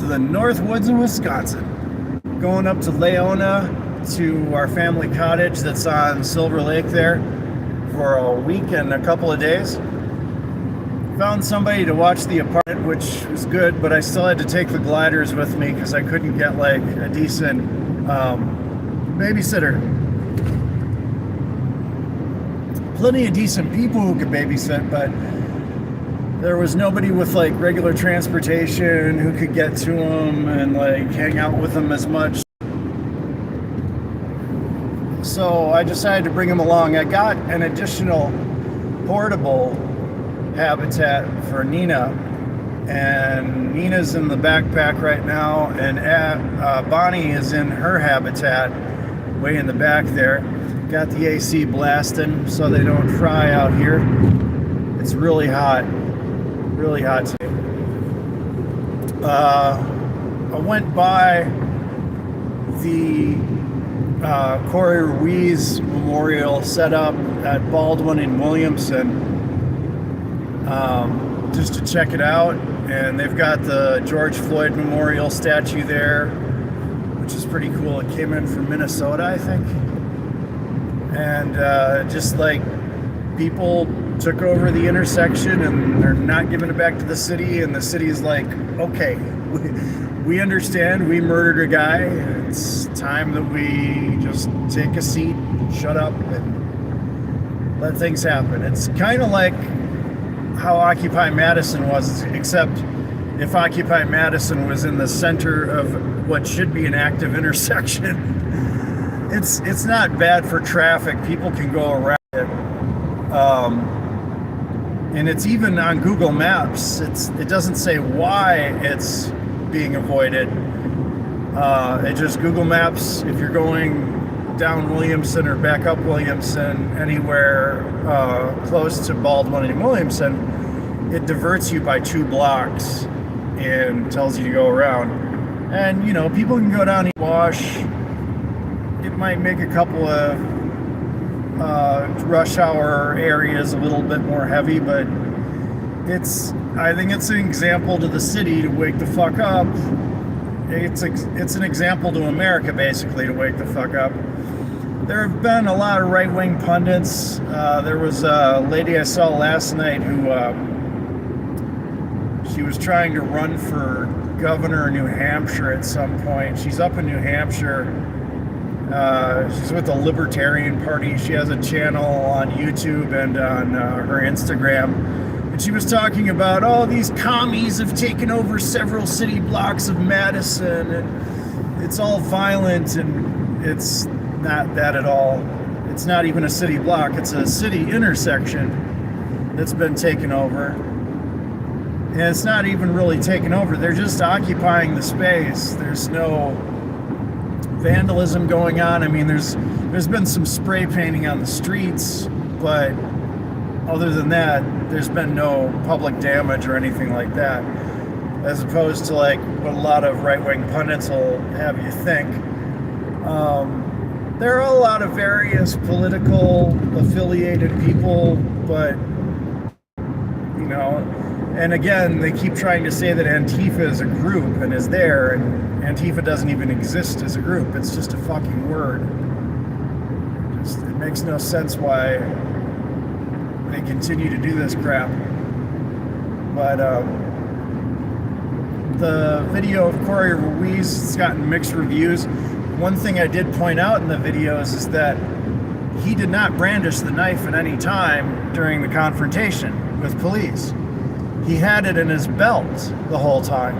to the North Woods in Wisconsin. Going up to Leona to our family cottage that's on Silver Lake there for a week and a couple of days. Found somebody to watch the apartment, which was good, but I still had to take the gliders with me because I couldn't get like a decent babysitter. Plenty of decent people who could babysit, but there was nobody with like regular transportation who could get to them and like hang out with them as much. So I decided to bring him along. I got an additional portable habitat for Nina, and Nina's in the backpack right now, and Bonnie is in her habitat way in the back there. Got the AC blasting so they don't fry out here. It's really hot today. I went by the Corey Ruiz Memorial set up at Baldwin and Williamson just to check it out, and they've got the George Floyd Memorial statue there, which is pretty cool. It came in from Minnesota, I think, and just like people took over the intersection and they're not giving it back to the city, and the city is like, okay, we understand we murdered a guy, it's time that we just take a seat, shut up, and let things happen. It's kind of like how Occupy Madison was, except if Occupy Madison was in the center of what should be an active intersection. It's not bad for traffic, people can go around it. And it's even on Google Maps. It doesn't say why it's being avoided. It just Google Maps, if you're going down Williamson or back up Williamson, anywhere close to Baldwin and Williamson, it diverts you by 2 blocks and tells you to go around. And you know, people can go down and wash. It might make a couple of rush hour areas a little bit more heavy, but I think it's an example to the city to wake the fuck up. It's an example to America, basically, to wake the fuck up. There have been a lot of right-wing pundits. There was a lady I saw last night who she was trying to run for governor of New Hampshire at some point. She's up in New Hampshire. She's with the Libertarian Party. She has a channel on YouTube and on her Instagram. And she was talking about, oh, these commies have taken over several city blocks of Madison, and it's all violent, and it's not that at all. It's not even a city block. It's a city intersection that's been taken over. And it's not even really taken over. They're just occupying the space. There's no vandalism going on. I mean, there's been some spray painting on the streets, but other than that, there's been no public damage or anything like that, as opposed to like what a lot of right-wing pundits will have you think. There are a lot of various political affiliated people, but you know, and again, they keep trying to say that Antifa is a group and is there, and Antifa doesn't even exist as a group. It's just a fucking word. It makes no sense why they continue to do this crap. But the video of Corey Ruiz has gotten mixed reviews. One thing I did point out in the videos is that he did not brandish the knife at any time during the confrontation with police. He had it in his belt the whole time.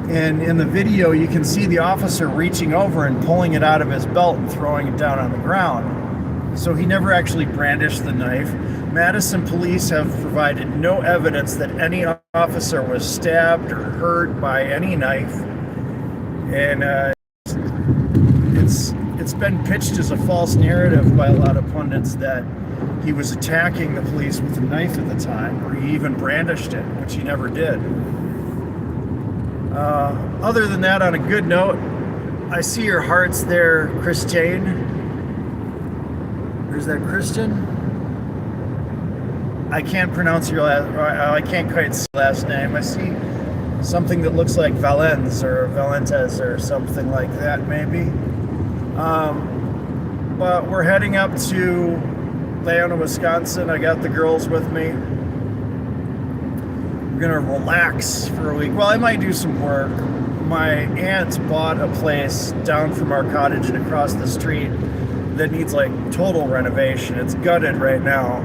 And in the video, you can see the officer reaching over and pulling it out of his belt and throwing it down on the ground. So he never actually brandished the knife. Madison police have provided no evidence that any officer was stabbed or hurt by any knife. And it's been pitched as a false narrative by a lot of pundits that he was attacking the police with a knife at the time, or he even brandished it, which he never did. Other than that, on a good note, I see your hearts there, Christine. Or is that Christian? I can't pronounce your last, I can't quite see your last name. I see something that looks like Valens or Valentes or something like that, maybe. But we're heading up to Leona, Wisconsin. I got the girls with me. We're gonna relax for a week. Well, I might do some work. My aunt bought a place down from our cottage and across the street that needs like total renovation. It's gutted right now,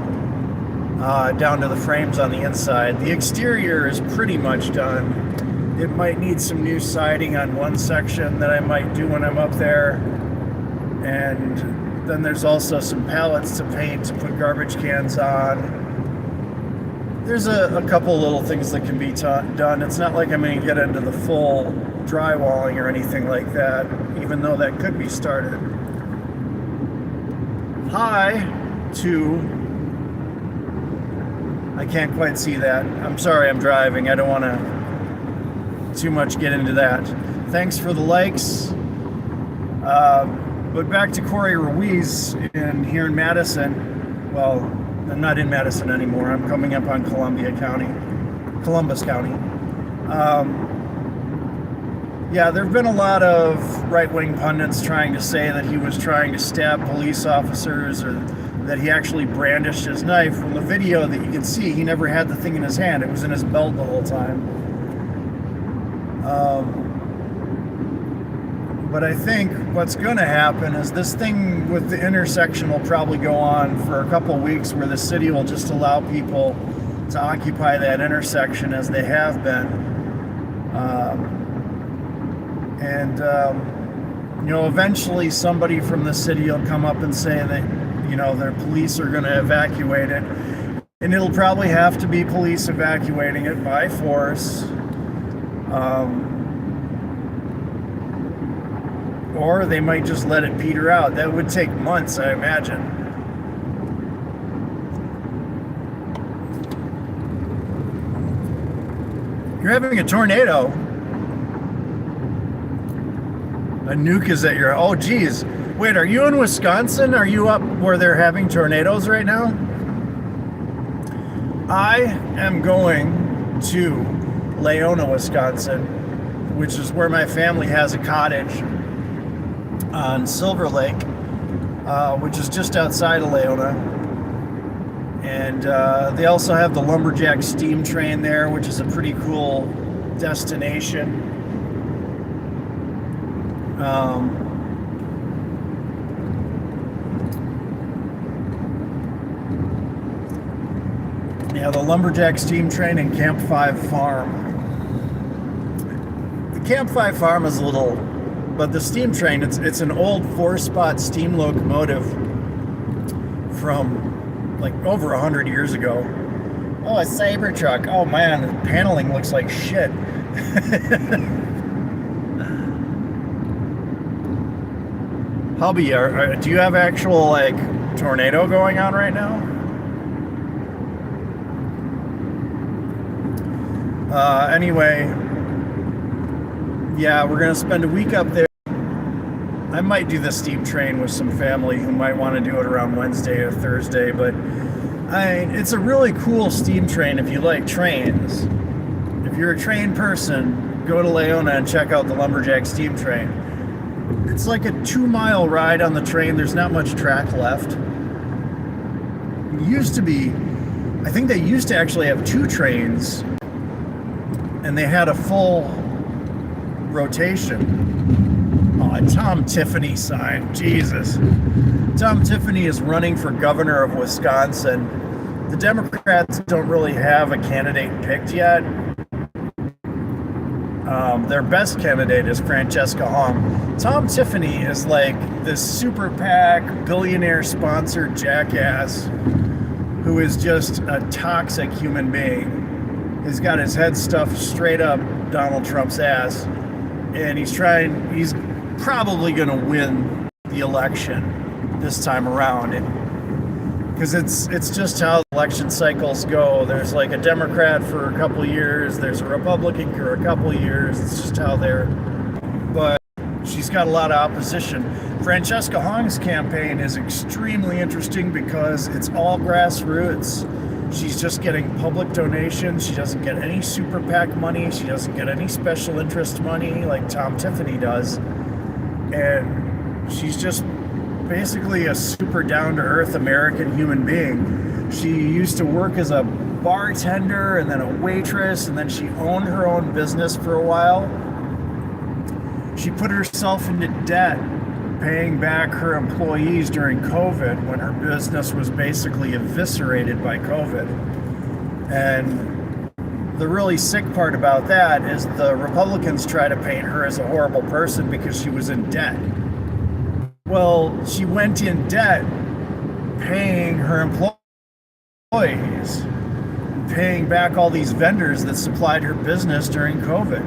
down to the frames on the inside. The exterior is pretty much done. It might need some new siding on one section that I might do when I'm up there. And then there's also some pallets to paint to put garbage cans on. There's a couple little things that can be done. It's not like I'm going to get into the full drywalling or anything like that, even though that could be started. Hi to... I can't quite see that. I'm sorry, I'm driving. I don't want to too much get into that. Thanks for the likes. But back to Corey Ruiz here in Madison. Well, I'm not in Madison anymore. I'm coming up on Columbus County. Yeah, there have been a lot of right-wing pundits trying to say that he was trying to stab police officers or that he actually brandished his knife. From the video that you can see, he never had the thing in his hand. It was in his belt the whole time. But I think what's going to happen is this thing with the intersection will probably go on for a couple weeks, where the city will just allow people to occupy that intersection as they have been. Eventually somebody from the city will come up and say that, their police are going to evacuate it. And it'll probably have to be police evacuating it by force. Or they might just let it peter out. That would take months, I imagine. You're having a tornado. A nuke is at your... Oh, geez. Wait, are you in Wisconsin? Are you up where they're having tornadoes right now? I am going to Leona, Wisconsin, which is where my family has a cottage on Silver Lake, which is just outside of Leona. And they also have the Lumberjack steam train there, which is a pretty cool destination. Yeah, the Lumberjack steam train and Camp 5 farm. The Camp 5 farm is a little... But the steam train, it's an old 4-spot steam locomotive from like over 100 years ago. Oh, a Saber truck. Oh man, the paneling looks like shit. Hubby, do you have actual like tornado going on right now? Anyway, yeah, we're gonna spend a week up there. I might do the steam train with some family who might want to do it around Wednesday or Thursday, but it's a really cool steam train if you like trains. If you're a train person, go to Leona and check out the Lumberjack steam train. It's like a 2-mile ride on the train. There's not much track left. It used to be, I think they used to actually have 2 trains, and they had a full rotation. Oh, a Tom Tiffany sign. Jesus. Tom Tiffany is running for governor of Wisconsin. The Democrats don't really have a candidate picked yet. Their best candidate is Francesca Hong. Tom Tiffany is like this super PAC, billionaire-sponsored jackass who is just a toxic human being. He's got his head stuffed straight up Donald Trump's ass. And he's probably going to win the election this time around. Because it's just how election cycles go. There's like a Democrat for a couple years, there's a Republican for a couple years. It's just how they're... But she's got a lot of opposition. Francesca Hong's campaign is extremely interesting because it's all grassroots. She's just getting public donations. She doesn't get any super PAC money. She doesn't get any special interest money like Tom Tiffany does. And she's just basically a super down-to-earth American human being. She used to work as a bartender and then a waitress, and then she owned her own business for a while. She put herself into debt paying back her employees during COVID when her business was basically eviscerated by COVID. And the really sick part about that is the Republicans try to paint her as a horrible person because she was in debt. Well, she went in debt paying her employees, paying back all these vendors that supplied her business during COVID.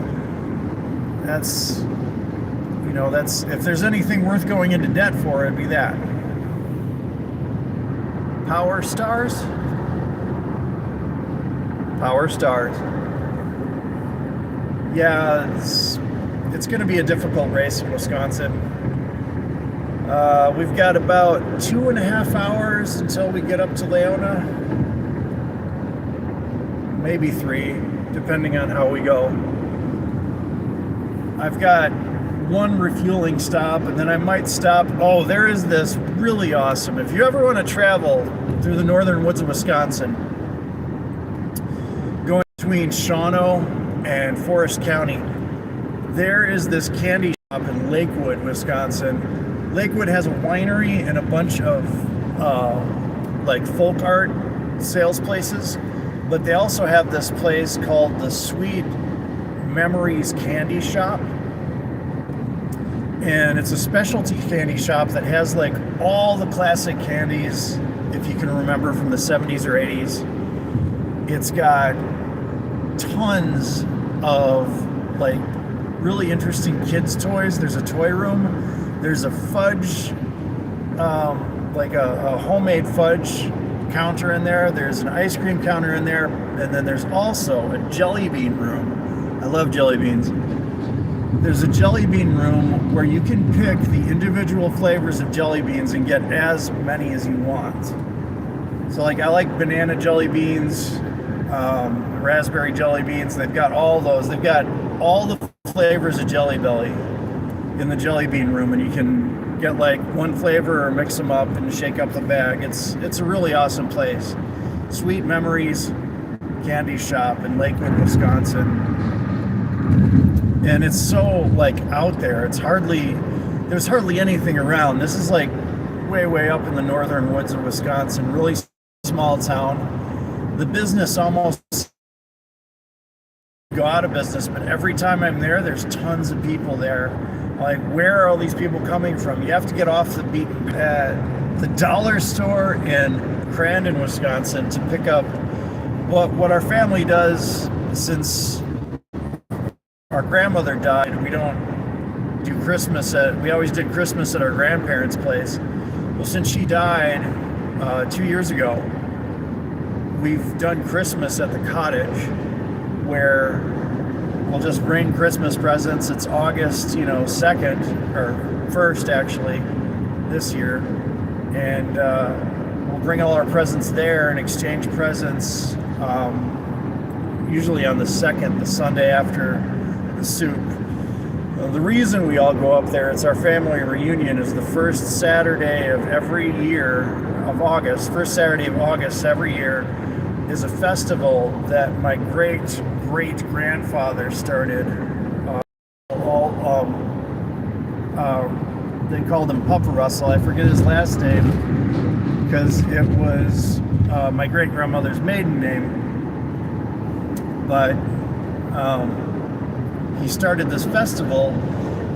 That's if there's anything worth going into debt for, it'd be that. Power stars? Power stars. Yeah, it's going to be a difficult race in Wisconsin. We've got about 2.5 hours until we get up to Leona. Maybe 3, depending on how we go. I've got one refueling stop, and then I might stop. Oh, there is this really awesome. If you ever want to travel through the northern woods of Wisconsin, going between Shawano and Forest County, there is this candy shop in Lakewood, Wisconsin. Lakewood has a winery and a bunch of like folk art sales places, but they also have this place called the Sweet Memories Candy Shop. And it's a specialty candy shop that has like all the classic candies, if you can remember, from the 70s or 80s. It's got tons of like really interesting kids' toys. There's a toy room. There's a fudge, like a homemade fudge counter in there. There's an ice cream counter in there. And then there's also a jelly bean room. I love jelly beans. There's a jelly bean room where you can pick the individual flavors of jelly beans and get as many as you want. So like I like banana jelly beans, raspberry jelly beans. They've got all those. They've got all the flavors of Jelly Belly in the jelly bean room, and you can get like one flavor or mix them up and shake up the bag. It's a really awesome place. Sweet Memories Candy Shop in Lakewood, Wisconsin. And it's so like out there. There's hardly anything around. This is like way up in the northern woods of Wisconsin, really small town. The business almost go out of business, but every time I'm there, there's tons of people there. Like, where are all these people coming from? You have to get off the beaten path. The dollar store in Crandon, Wisconsin, to pick up what our family does since our grandmother died. We don't do Christmas we always did Christmas at our grandparents' place. Well, since she died 2 years ago, we've done Christmas at the cottage, where we'll just bring Christmas presents. It's August, 2nd, or 1st actually, this year. And we'll bring all our presents there and exchange presents, usually on the 2nd, the Sunday after the soup. The reason we all go up there, it's our family reunion, is the first Saturday of every year of August. First Saturday of August every year is a festival that my great-great-grandfather started. They called him Papa Russell. I forget his last name because it was my great-grandmother's maiden name. But he started this festival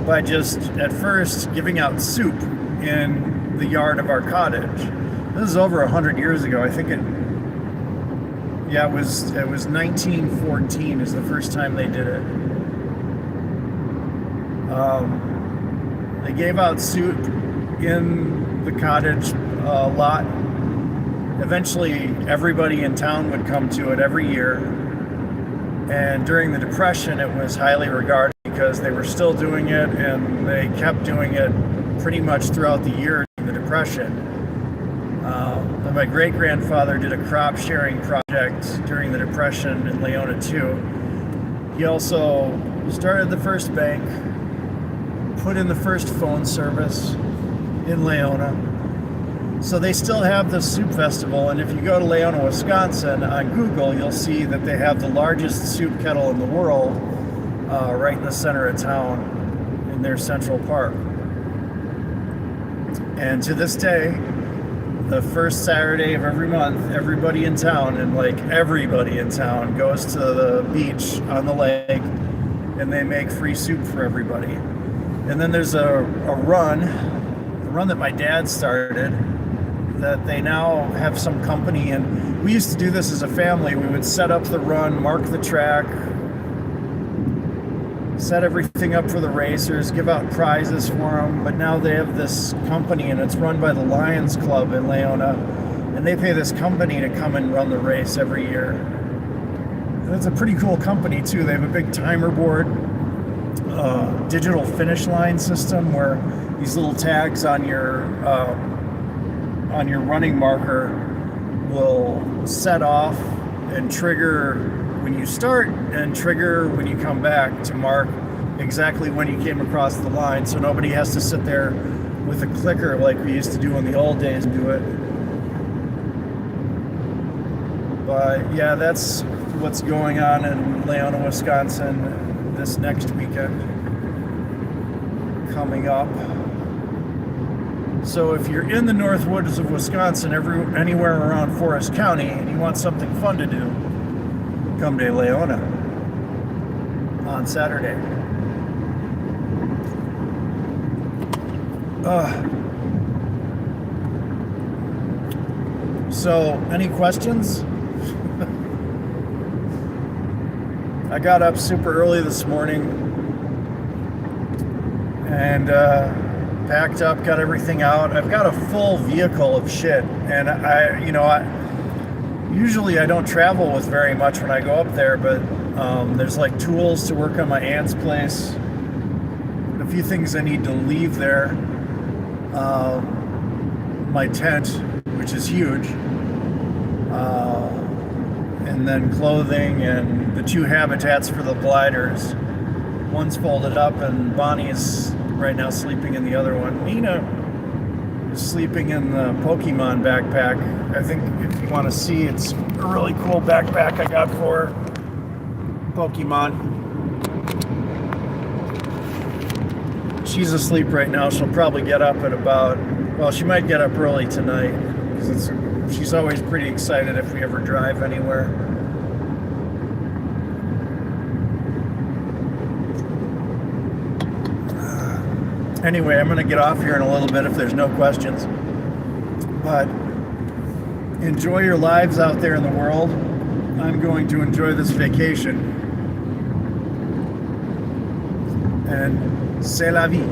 by just, at first, giving out soup in the yard of our cottage. This is over 100 years ago. I think it was 1914 is the first time they did it. They gave out soup in the cottage lot. Eventually, everybody in town would come to it every year. And during the Depression, it was highly regarded because they were still doing it, and they kept doing it pretty much throughout the year during the Depression. And my great-grandfather did a crop sharing project during the Depression in Leona too. He also started the first bank, put in the first phone service in Leona. So they still have the soup festival, and if you go to Leona, Wisconsin, on Google, you'll see that they have the largest soup kettle in the world right in the center of town in their Central Park. And to this day, the first Saturday of every month, everybody in town, and like everybody in town, goes to the beach on the lake, and they make free soup for everybody. And then there's a run that my dad started, that they now have some company, and we used to do this as a family. We would set up the run, mark the track, set everything up for the racers, give out prizes for them, but now they have this company, and it's run by the Lions Club in Leona, and they pay this company to come and run the race every year. And it's a pretty cool company too. They have a big timer board, digital finish line system where these little tags on your running marker will set off and trigger when you start and trigger when you come back to mark exactly when you came across the line, so nobody has to sit there with a clicker like we used to do in the old days and do it. But yeah, that's what's going on in Leona, Wisconsin this next weekend coming up. So if you're in the North Woods of Wisconsin, anywhere around Forest County, and you want something fun to do, come to Leona on Saturday. So, any questions? I got up super early this morning and packed up, got everything out. I've got a full vehicle of shit, and usually I don't travel with very much when I go up there, but there's like tools to work on my aunt's place, a few things I need to leave there, my tent, which is huge, and then clothing and the 2 habitats for the gliders. One's folded up and Bonnie's right now sleeping in the other one. Nina is sleeping in the Pokemon backpack. I think if you want to see, it's a really cool backpack I got for Pokemon. She's asleep right now. She'll probably get up at she might get up early tonight, because she's always pretty excited if we ever drive anywhere. Anyway, I'm going to get off here in a little bit if there's no questions. But enjoy your lives out there in the world. I'm going to enjoy this vacation. And c'est la vie.